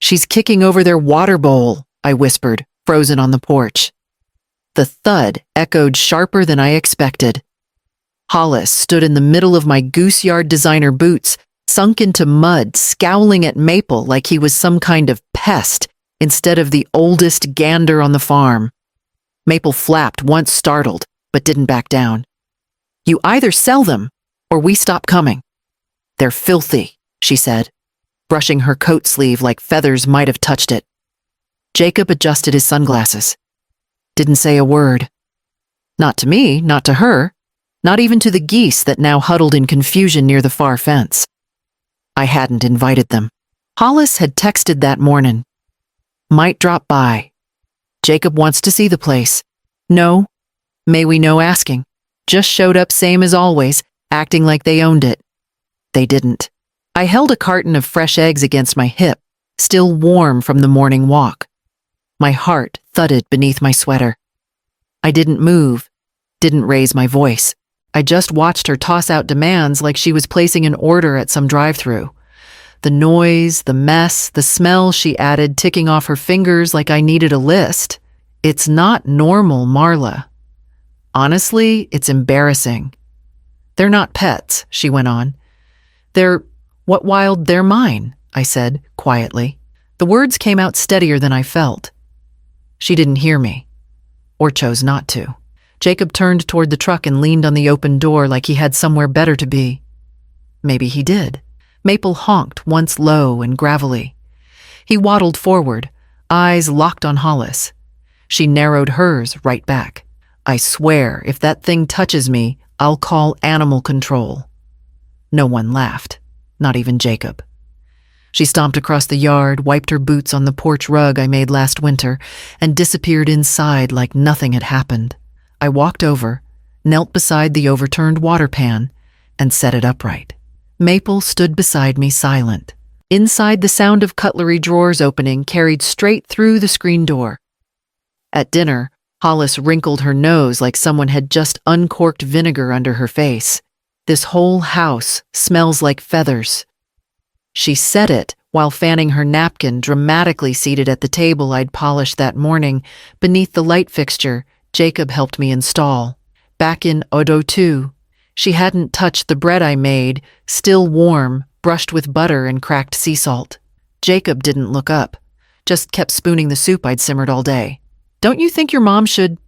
She's kicking over their water bowl, I whispered, frozen on the porch. The thud echoed sharper than I expected. Hollis stood in the middle of my Goose Yard designer boots, sunk into mud, scowling at Maple like he was some kind of pest instead of the oldest gander on the farm. Maple flapped once startled, but didn't back down. You either sell them, or we stop coming. They're filthy, she said, brushing her coat sleeve like feathers might have touched it. Jacob adjusted his sunglasses. Didn't say a word. Not to me, not to her, not even to the geese that now huddled in confusion near the far fence. I hadn't invited them. Hollis had texted that morning. Might drop by. Jacob wants to see the place. No, may we no asking. Just showed up same as always, acting like they owned it. They didn't. I held a carton of fresh eggs against my hip, still warm from the morning walk. My heart thudded beneath my sweater. I didn't move, didn't raise my voice. I just watched her toss out demands like she was placing an order at some drive-thru. The noise, the mess, the smell she added ticking off her fingers like I needed a list. It's not normal, Marla. Honestly, it's embarrassing. They're not pets, she went on. They're mine, I said, quietly. The words came out steadier than I felt. She didn't hear me, or chose not to. Jacob turned toward the truck and leaned on the open door like he had somewhere better to be. Maybe he did. Maple honked once low and gravelly. He waddled forward, eyes locked on Hollis. She narrowed hers right back. I swear, if that thing touches me, I'll call animal control. No one laughed, not even Jacob. She stomped across the yard, wiped her boots on the porch rug I made last winter, and disappeared inside like nothing had happened. I walked over, knelt beside the overturned water pan, and set it upright. Maple stood beside me silent. Inside, the sound of cutlery drawers opening carried straight through the screen door. At dinner, Hollis wrinkled her nose like someone had just uncorked vinegar under her face. This whole house smells like feathers. She said it while fanning her napkin dramatically seated at the table I'd polished that morning beneath the light fixture Jacob helped me install. Back in Odo 2, she hadn't touched the bread I made, still warm, brushed with butter and cracked sea salt. Jacob didn't look up, just kept spooning the soup I'd simmered all day. Don't you think your mom should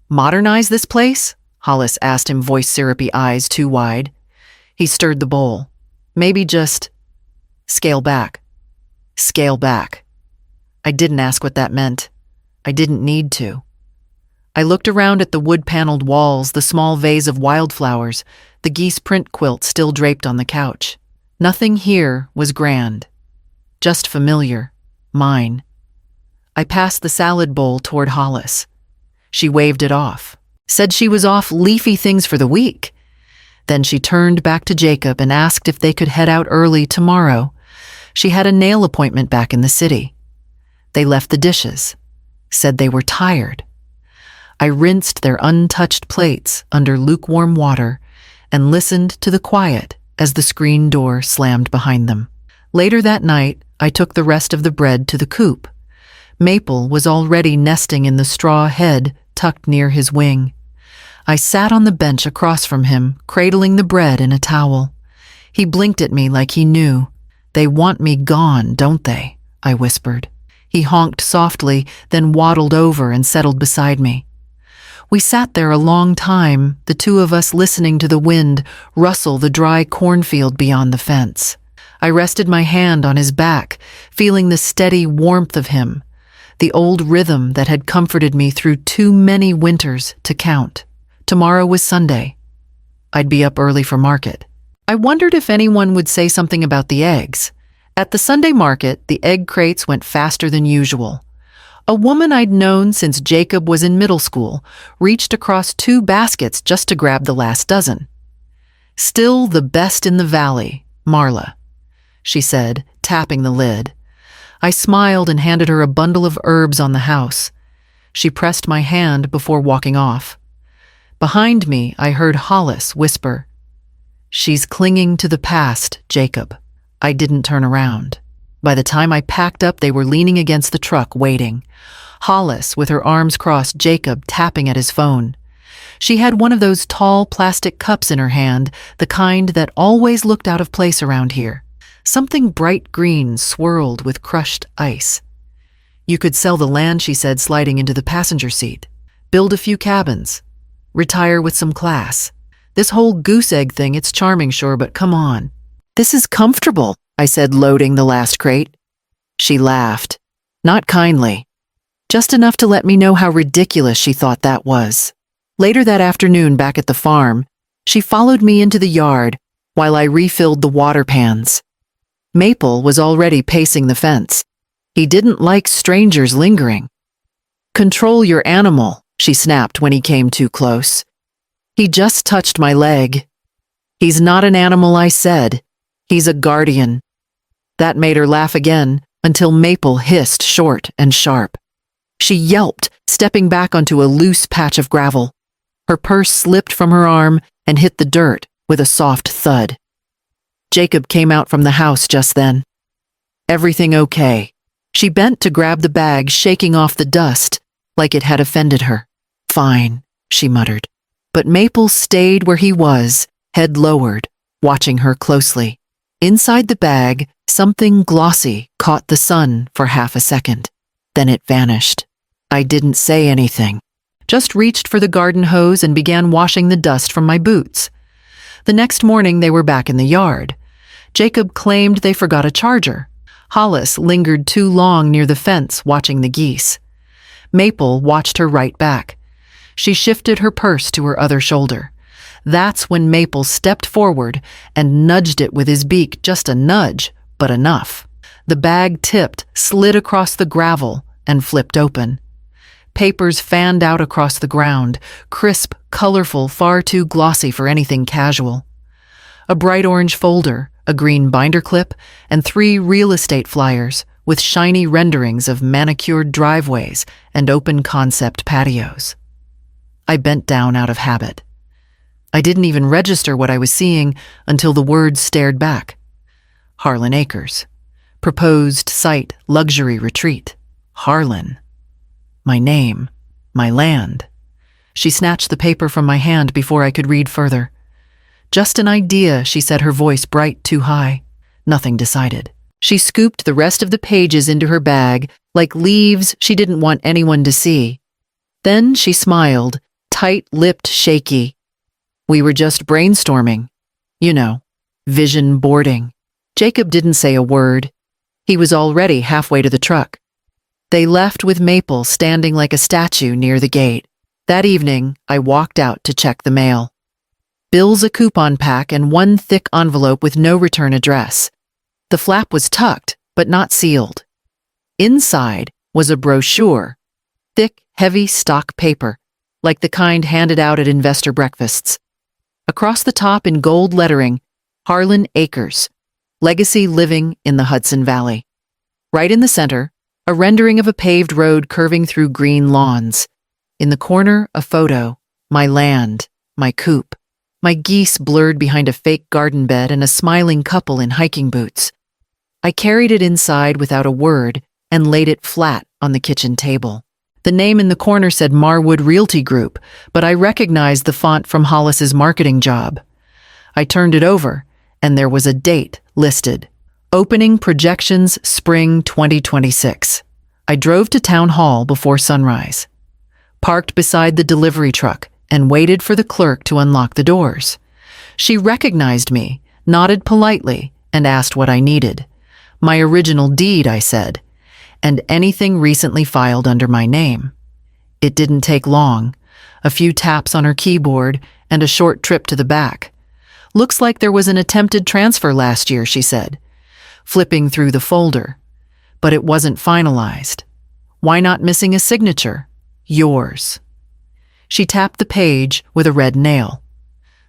modernize this place? Hollis asked him, voice syrupy eyes too wide. He stirred the bowl. Maybe just scale back. Scale back. I didn't ask what that meant. I didn't need to. I looked around at the wood-paneled walls, the small vase of wildflowers, the geese print quilt still draped on the couch. Nothing here was grand. Just familiar. Mine. I passed the salad bowl toward Hollis. She waved it off. Said she was off leafy things for the week. Then she turned back to Jacob and asked if they could head out early tomorrow. She had a nail appointment back in the city. They left the dishes. Said they were tired. I rinsed their untouched plates under lukewarm water and listened to the quiet as the screen door slammed behind them. Later that night, I took the rest of the bread to the coop. Maple was already nesting in the straw head tucked near his wing. I sat on the bench across from him, cradling the bread in a towel. He blinked at me like he knew. They want me gone, don't they? I whispered. He honked softly, then waddled over and settled beside me. We sat there a long time, the two of us listening to the wind rustle the dry cornfield beyond the fence. I rested my hand on his back, feeling the steady warmth of him, the old rhythm that had comforted me through too many winters to count. Tomorrow was Sunday. I'd be up early for market. I wondered if anyone would say something about the eggs. At the Sunday market, the egg crates went faster than usual. A woman I'd known since Jacob was in middle school reached across 2 baskets just to grab the last dozen. Still the best in the valley, Marla, she said, tapping the lid. I smiled and handed her a bundle of herbs on the house. She pressed my hand before walking off. Behind me, I heard Hollis whisper, "She's clinging to the past, Jacob." I didn't turn around, By the time I packed up, they were leaning against the truck, waiting. Hollis, with her arms crossed, Jacob tapping at his phone. She had one of those tall plastic cups in her hand, the kind that always looked out of place around here. Something bright green swirled with crushed ice. You could sell the land, she said, sliding into the passenger seat. Build a few cabins. Retire with some class. This whole goose egg thing, it's charming, sure, but come on. This is comfortable, I said, loading the last crate. She laughed. Not kindly. Just enough to let me know how ridiculous she thought that was. Later that afternoon, back at the farm, she followed me into the yard while I refilled the water pans. Maple was already pacing the fence. He didn't like strangers lingering. Control your animal, she snapped when he came too close. He just touched my leg. He's not an animal, I said. He's a guardian. That made her laugh again until Maple hissed short and sharp. She yelped, stepping back onto a loose patch of gravel. Her purse slipped from her arm and hit the dirt with a soft thud. Jacob came out from the house just then. Everything okay? She bent to grab the bag, shaking off the dust like it had offended her. Fine, she muttered. But Maple stayed where he was, head lowered, watching her closely. Inside the bag, something glossy caught the sun for half a second. Then it vanished. I didn't say anything. Just reached for the garden hose and began washing the dust from my boots. The next morning they were back in the yard. Jacob claimed they forgot a charger. Hollis lingered too long near the fence watching the geese. Maple watched her right back. She shifted her purse to her other shoulder. That's when Maple stepped forward and nudged it with his beak, just a nudge, but enough. The bag tipped, slid across the gravel, and flipped open. Papers fanned out across the ground, crisp, colorful, far too glossy for anything casual. A bright orange folder, a green binder clip, and 3 real estate flyers with shiny renderings of manicured driveways and open concept patios. I bent down out of habit. I didn't even register what I was seeing until the words stared back. Harlan Acres. Proposed site, luxury retreat. Harlan. My name. My land. She snatched the paper from my hand before I could read further. Just an idea, she said, her voice bright too high. Nothing decided. She scooped the rest of the pages into her bag, like leaves she didn't want anyone to see. Then she smiled, tight-lipped, shaky. We were just brainstorming. You know, vision boarding. Jacob didn't say a word. He was already halfway to the truck. They left with Maple standing like a statue near the gate. That evening, I walked out to check the mail. Bills, a coupon pack, and 1 thick envelope with no return address. The flap was tucked, but not sealed. Inside was a brochure, thick, heavy stock paper, like the kind handed out at investor breakfasts. Across the top in gold lettering, Harlan Acres, Legacy Living in the Hudson Valley. Right in the center, a rendering of a paved road curving through green lawns. In the corner, a photo, my land, my coop. My geese blurred behind a fake garden bed and a smiling couple in hiking boots. I carried it inside without a word and laid it flat on the kitchen table. The name in the corner said Marwood Realty Group, but I recognized the font from Hollis's marketing job. I turned it over, and there was a date listed. Opening projections spring 2026. I drove to town hall before sunrise, parked beside the delivery truck, and waited for the clerk to unlock the doors. She recognized me, nodded politely, and asked what I needed. My original deed, I said, and anything recently filed under my name. It didn't take long. A few taps on her keyboard and a short trip to the back. Looks like there was an attempted transfer last year, she said, flipping through the folder. But it wasn't finalized. Why not missing a signature? Yours. She tapped the page with a red nail.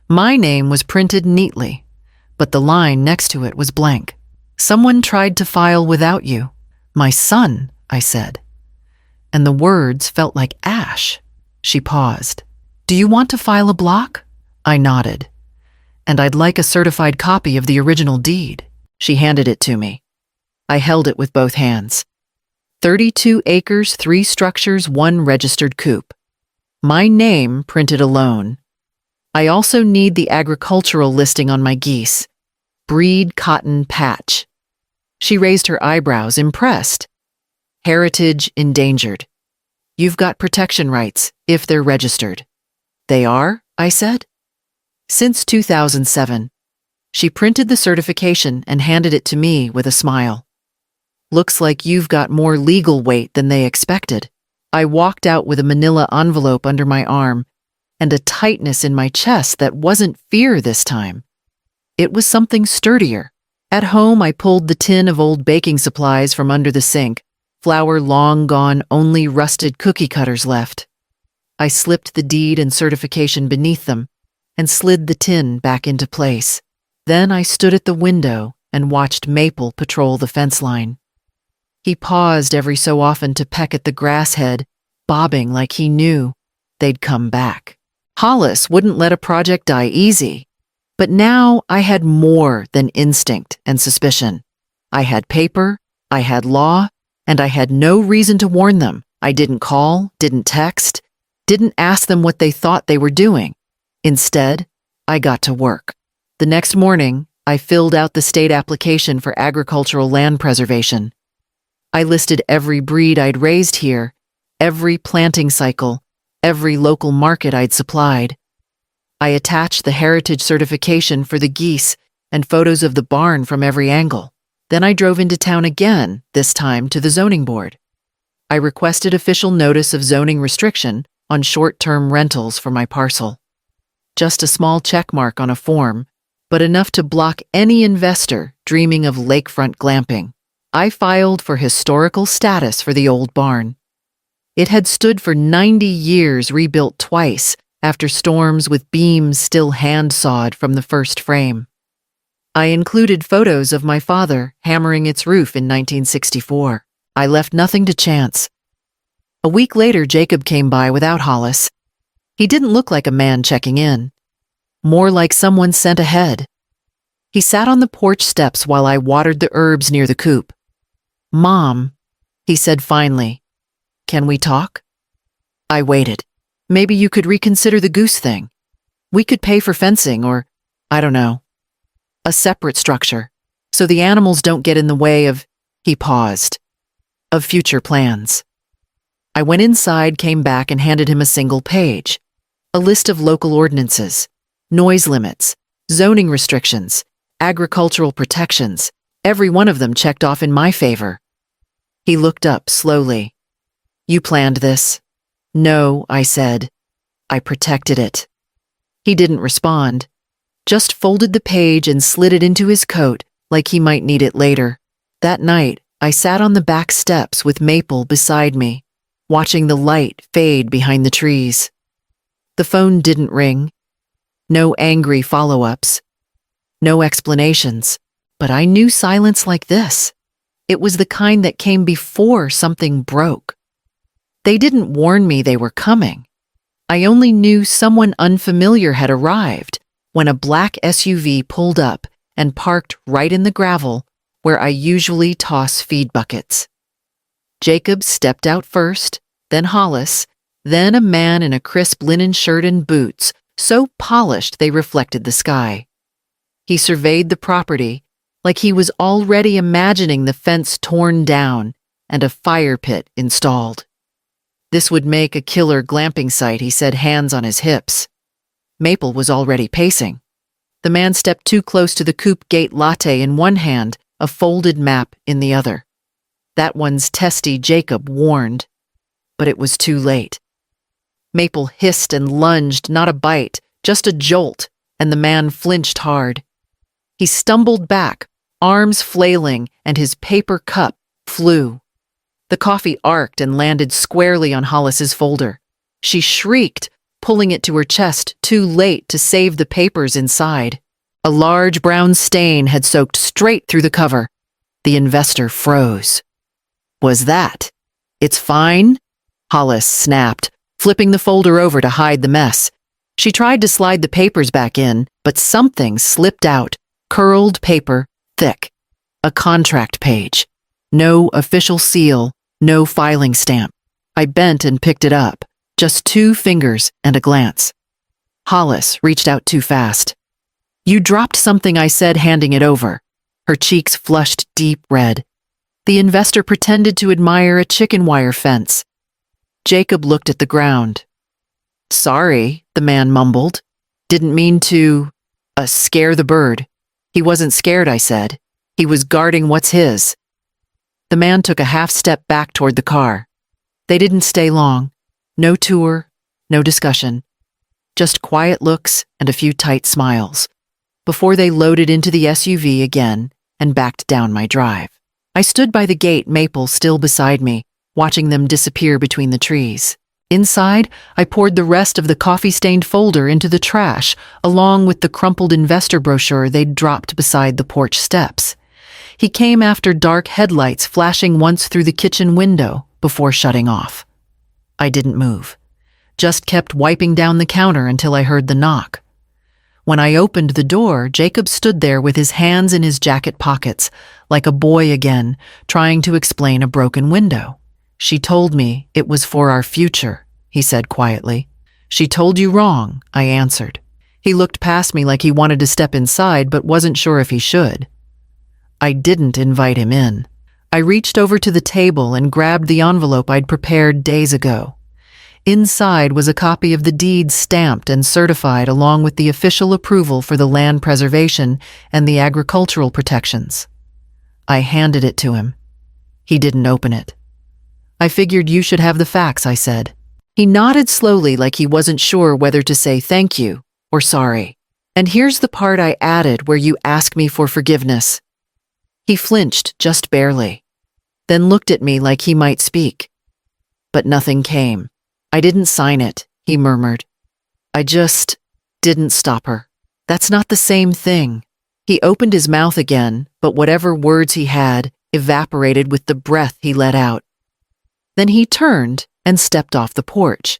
My name was printed neatly, but the line next to it was blank. Someone tried to file without you. My son, I said. And the words felt like ash. She paused. Do you want to file a block? I nodded. And I'd like a certified copy of the original deed. She handed it to me. I held it with both hands. 32 acres, 3 structures, 1 registered coop. My name printed alone. I also need the agricultural listing on my geese. Breed cotton patch. She raised her eyebrows, impressed. Heritage endangered. You've got protection rights, if they're registered. They are? I said. Since 2007. She printed the certification and handed it to me with a smile. Looks like you've got more legal weight than they expected. I walked out with a manila envelope under my arm and a tightness in my chest that wasn't fear this time. It was something sturdier. At home, I pulled the tin of old baking supplies from under the sink, flour long gone, only rusted cookie cutters left. I slipped the deed and certification beneath them and slid the tin back into place. Then I stood at the window and watched Maple patrol the fence line. He paused every so often to peck at the grass head, bobbing like he knew they'd come back. Hollis wouldn't let a project die easy, but now I had more than instinct and suspicion. I had paper, I had law, and I had no reason to warn them. I didn't call, didn't text, didn't ask them what they thought they were doing. Instead, I got to work. The next morning, I filled out the state application for agricultural land preservation. I listed every breed I'd raised here, every planting cycle, every local market I'd supplied. I attached the heritage certification for the geese and photos of the barn from every angle. Then I drove into town again, this time to the zoning board. I requested official notice of zoning restriction on short-term rentals for my parcel. Just a small check mark on a form, but enough to block any investor dreaming of lakefront glamping. I filed for historical status for the old barn. It had stood for 90 years, rebuilt twice after storms with beams still hand-sawed from the first frame. I included photos of my father hammering its roof in 1964. I left nothing to chance. A week later, Jacob came by without Hollis. He didn't look like a man checking in, more like someone sent ahead. He sat on the porch steps while I watered the herbs near the coop. "Mom," he said finally, "can we talk?" I waited. "Maybe you could reconsider the goose thing. We could pay for fencing or, I don't know, a separate structure, so the animals don't get in the way of," he paused, "of future plans." I went inside, came back, and handed him a single page. A list of local ordinances, noise limits, zoning restrictions, agricultural protections, every one of them checked off in my favor. He looked up slowly. "You planned this?" "No," I said. "I protected it." He didn't respond, just folded the page and slid it into his coat like he might need it later. That night, I sat on the back steps with Maple beside me, watching the light fade behind the trees. The phone didn't ring. No angry follow-ups. No explanations. But I knew silence like this. It was the kind that came before something broke. They didn't warn me they were coming. I only knew someone unfamiliar had arrived when a black SUV pulled up and parked right in the gravel where I usually toss feed buckets. Jacob stepped out first, then Hollis, then a man in a crisp linen shirt and boots, so polished they reflected the sky. He surveyed the property like he was already imagining the fence torn down and a fire pit installed. This would make a killer glamping site, he said, hands on his hips. Maple was already pacing. The man stepped too close to the coop gate, latte in one hand, a folded map in the other. That one's testy, Jacob warned. But it was too late. Maple hissed and lunged, not a bite, just a jolt, and the man flinched hard. He stumbled back, arms flailing, and his paper cup flew. The coffee arced and landed squarely on Hollis's folder. She shrieked, pulling it to her chest, too late to save the papers inside. A large brown stain had soaked straight through the cover. The investor froze. "Was that? It's fine?" Hollis snapped, flipping the folder over to hide the mess. She tried to slide the papers back in, but something slipped out, curled paper, thick. A contract page. No official seal, no filing stamp. I bent and picked it up, just 2 fingers and a glance. Hollis reached out too fast. "You dropped something," I said, handing it over. Her cheeks flushed deep red. The investor pretended to admire a chicken wire fence. Jacob looked at the ground. "Sorry," the man mumbled. "Didn't mean to, scare the bird." "He wasn't scared," I said. "He was guarding what's his." The man took a half step back toward the car. They didn't stay long. No tour, no discussion. Just quiet looks and a few tight smiles, before they loaded into the SUV again and backed down my drive. I stood by the gate, Maple still beside me, watching them disappear between the trees. Inside, I poured the rest of the coffee-stained folder into the trash, along with the crumpled investor brochure they'd dropped beside the porch steps. He came after dark headlights flashing once through the kitchen window before shutting off. I didn't move, just kept wiping down the counter until I heard the knock. When I opened the door, Jacob stood there with his hands in his jacket pockets, like a boy again, trying to explain a broken window. "She told me it was for our future," he said quietly. "She told you wrong," I answered. He looked past me like he wanted to step inside but wasn't sure if he should. I didn't invite him in. I reached over to the table and grabbed the envelope I'd prepared days ago. Inside was a copy of the deed stamped and certified along with the official approval for the land preservation and the agricultural protections. I handed it to him. He didn't open it. "I figured you should have the facts," I said. He nodded slowly like he wasn't sure whether to say thank you or sorry. "And here's the part I added where you ask me for forgiveness." He flinched just barely, then looked at me like he might speak. But nothing came. "I didn't sign it," he murmured. "I just didn't stop her." "That's not the same thing." He opened his mouth again, but whatever words he had evaporated with the breath he let out. Then he turned and stepped off the porch.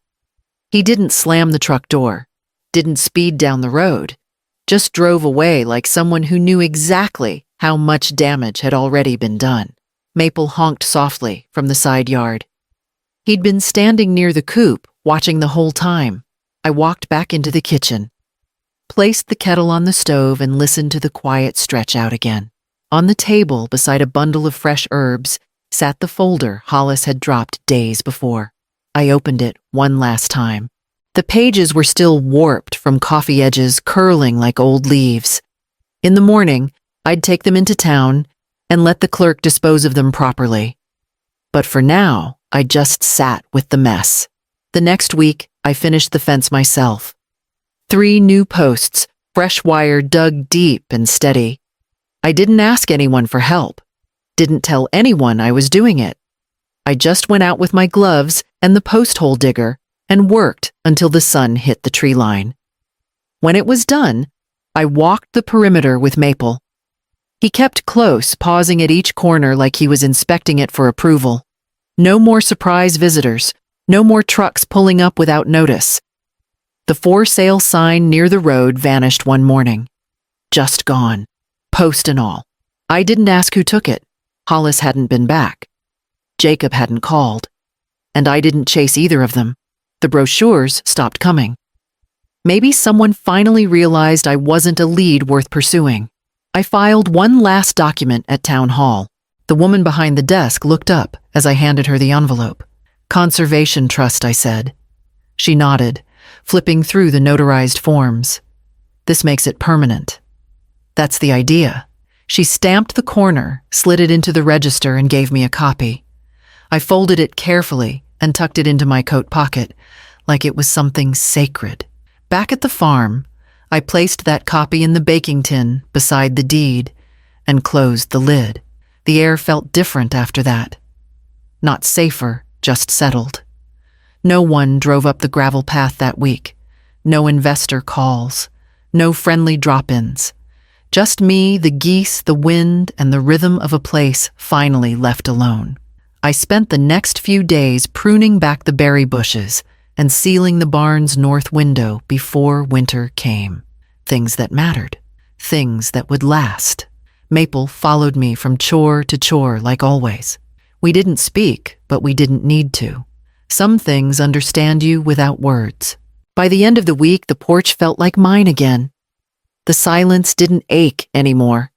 He didn't slam the truck door, didn't speed down the road, just drove away like someone who knew exactly how much damage had already been done. Maple honked softly from the side yard. He'd been standing near the coop, watching the whole time. I walked back into the kitchen, placed the kettle on the stove, and listened to the quiet stretch out again. On the table, beside a bundle of fresh herbs, sat the folder Hollis had dropped days before. I opened it one last time. The pages were still warped from coffee edges curling like old leaves. In the morning, I'd take them into town and let the clerk dispose of them properly. But for now, I just sat with the mess. The next week, I finished the fence myself. 3 new posts, fresh wire dug deep and steady. I didn't ask anyone for help. Didn't tell anyone I was doing it. I just went out with my gloves and the post hole digger and worked until the sun hit the tree line. When it was done, I walked the perimeter with Maple. He kept close, pausing at each corner like he was inspecting it for approval. No more surprise visitors, no more trucks pulling up without notice. The for sale sign near the road vanished one morning. Just gone, post and all. I didn't ask who took it. Hollis hadn't been back. Jacob hadn't called. And I didn't chase either of them. The brochures stopped coming. Maybe someone finally realized I wasn't a lead worth pursuing. I filed one last document at town hall. The woman behind the desk looked up as I handed her the envelope. Conservation Trust, I said. She nodded, flipping through the notarized forms. This makes it permanent. That's the idea. She stamped the corner, slid it into the register, and gave me a copy. I folded it carefully and tucked it into my coat pocket, like it was something sacred. Back at the farm, I placed that copy in the baking tin beside the deed and closed the lid. The air felt different after that. Not safer, just settled. No one drove up the gravel path that week. No investor calls. No friendly drop-ins. Just me, the geese, the wind, and the rhythm of a place finally left alone. I spent the next few days pruning back the berry bushes and sealing the barn's north window before winter came. Things that mattered. Things that would last. Maple followed me from chore to chore like always. We didn't speak, but we didn't need to. Some things understand you without words. By the end of the week, the porch felt like mine again. The silence didn't ache anymore.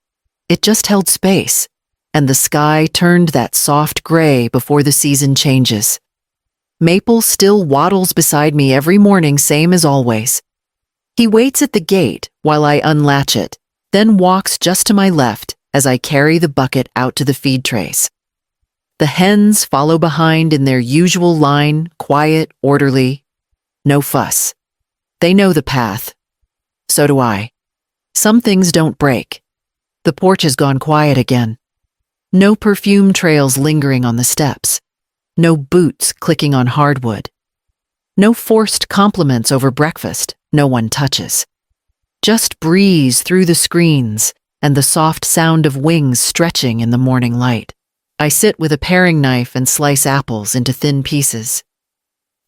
It just held space, and the sky turned that soft gray before the season changes. Maple still waddles beside me every morning, same as always. He waits at the gate while I unlatch it, then walks just to my left as I carry the bucket out to the feed trays. The hens follow behind in their usual line, quiet, orderly, no fuss. They know the path. So do I. Some things don't break. The porch has gone quiet again. No perfume trails lingering on the steps. No boots clicking on hardwood. No forced compliments over breakfast no one touches. Just breeze through the screens and the soft sound of wings stretching in the morning light. I sit with a paring knife and slice apples into thin pieces.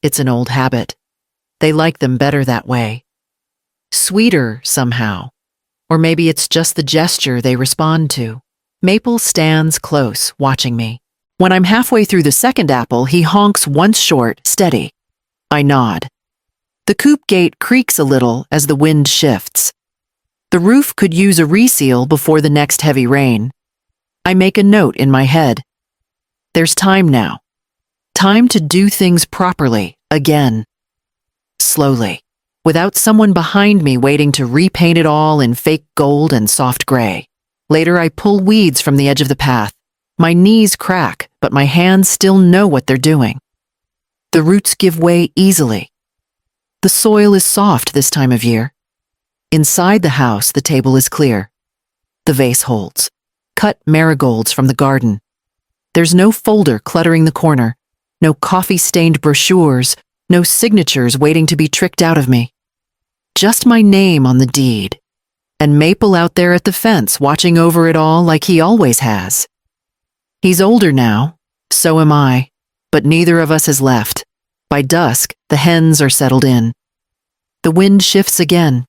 It's an old habit. They like them better that way. Sweeter somehow. Or maybe it's just the gesture they respond to. Maple stands close, watching me. When I'm halfway through the second apple, he honks once short, steady. I nod. The coop gate creaks a little as the wind shifts. The roof could use a reseal before the next heavy rain. I make a note in my head. There's time now. Time to do things properly, again. Slowly, without someone behind me waiting to repaint it all in fake gold and soft gray. Later, I pull weeds from the edge of the path. My knees crack, but my hands still know what they're doing. The roots give way easily. The soil is soft this time of year. Inside the house, the table is clear. The vase holds. Cut marigolds from the garden. There's no folder cluttering the corner. No coffee-stained brochures. No signatures waiting to be tricked out of me. Just my name on the deed. And Maple out there at the fence watching over it all like he always has. He's older now, so am I, but neither of us has left. By dusk, the hens are settled in. The wind shifts again.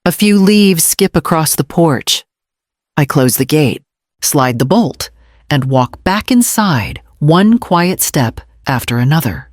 A few leaves skip across the porch. I close the gate, slide the bolt, and walk back inside, one quiet step after another.